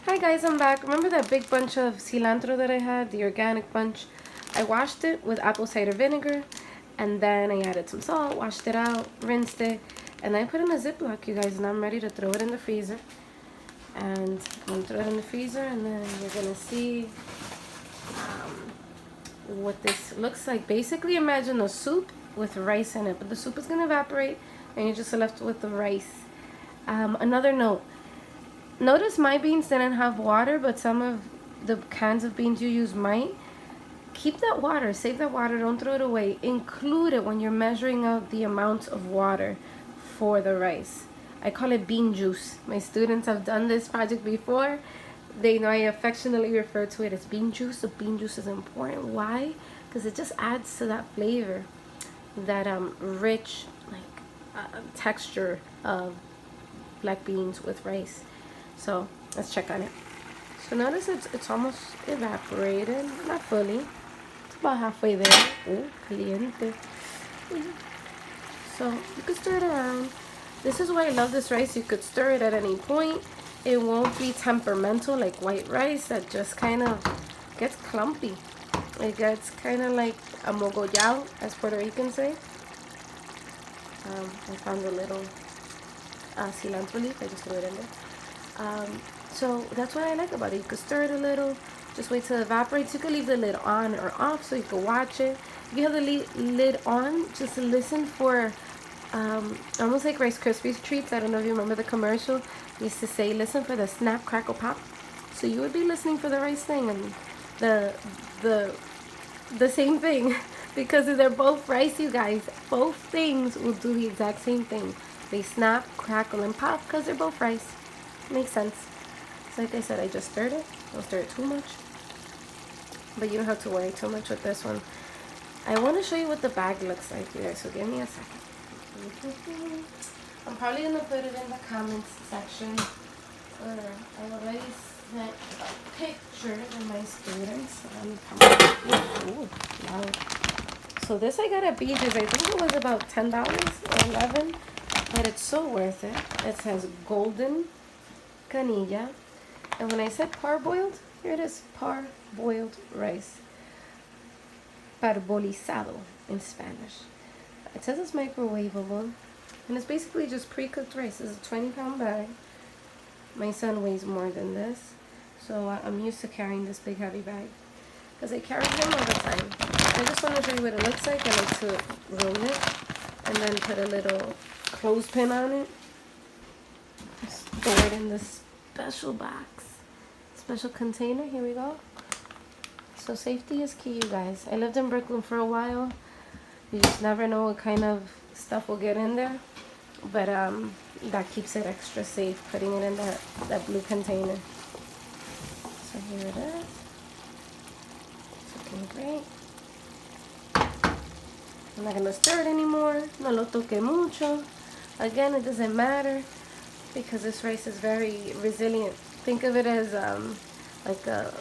Hi guys, I'm back. Remember that big bunch of cilantro that I had, the organic bunch? I washed it with apple cider vinegar, and then I added some salt, washed it out, rinsed it, and I put it in a Ziploc, you guys, and I'm ready to throw it in the freezer. And I'm gonna throw it in the freezer, and then you're gonna see what this looks like. Basically, imagine a soup with rice in it, but the soup is gonna evaporate, and you're just left with the rice. Another note. Notice my beans didn't have water, but some of the cans of beans you use might. Keep that water, save that water, don't throw it away. Include it when you're measuring out the amount of water for the rice. I call it bean juice. My students have done this project before. They know I affectionately refer to it as bean juice. So bean juice is important. Why? Because it just adds to that flavor, that rich texture of black beans with rice. So let's check on it. So notice it's almost evaporated, not fully. It's about halfway there. Oh, caliente. So you could stir it around. This is why I love this rice. You could stir it at any point. It won't be temperamental like white rice that just kind of gets clumpy. It gets kind of like a mogollao, as Puerto Ricans say. I found a little cilantro leaf. I just threw it in there. So that's what I like about it. You could stir it a little, just wait till it evaporates. You could leave the lid on or off so you could watch it. If you have the lid on, just listen for almost like Rice Krispies treats. I don't know if you remember the commercial. It used to say, listen for the snap, crackle, pop. So you would be listening for the rice thing and the same thing because they're both rice, you guys. Both things will do the exact same thing. They snap, crackle, and pop because they're both rice. Makes sense. So like I said, I just stirred it. Don't stir it too much. But you don't have to worry too much with this one. I want to show you what the bag looks like, you guys. So give me a second. I'm probably going to put it in the comments section. I already sent a picture to my students. Ooh, wow. So this I got at BJ's. I think it was about $10 or $11. But it's so worth it. It says golden canilla, and when I said parboiled, here it is, parboiled rice, parbolizado in Spanish. It says it's microwavable, and it's basically just pre-cooked rice. It's a 20-pound bag. My son weighs more than this, so I'm used to carrying this big heavy bag because I carry him all the time. I just want to show you what it looks like. I like to roll it and then put a little clothespin on it. Store it in this special box, special container. Here we go. So safety is key, you guys. I lived in Brooklyn for a while. You just never know what kind of stuff will get in there, but that keeps it extra safe, putting it in that blue container. So here it is. It's looking great. I'm not gonna stir it anymore. No lo toque mucho. Again, it doesn't matter because this rice is very resilient. Think of it as like a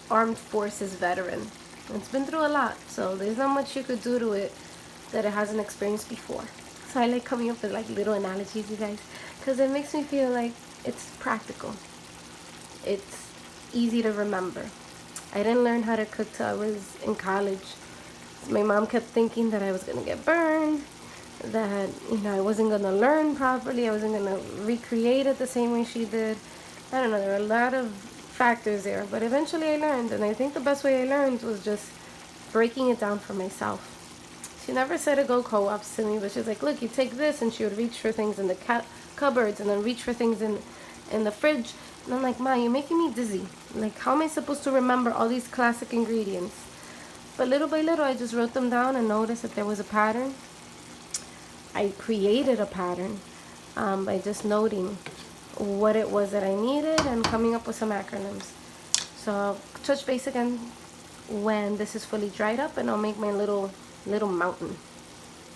armed forces veteran. It's been through a lot, so there's not much you could do to it that it hasn't experienced before. So I like coming up with like little analogies, you guys, because it makes me feel like it's practical. It's easy to remember. I didn't learn how to cook till I was in college. My mom kept thinking that I was gonna get burned, that I wasn't gonna learn properly, I wasn't gonna recreate it the same way she did. I don't know, there were a lot of factors there, but eventually I learned, and I think the best way I learned was just breaking it down for myself. She never said to go co-ops to me, but she was like, look, you take this, and she would reach for things in the cupboards and then reach for things in the fridge, and I'm like, Ma, you're making me dizzy. Like, how am I supposed to remember all these classic ingredients? But little by little, I just wrote them down and noticed that there was a pattern. I created a pattern by just noting what it was that I needed and coming up with some acronyms. So I'll touch base again when this is fully dried up, and I'll make my little mountain.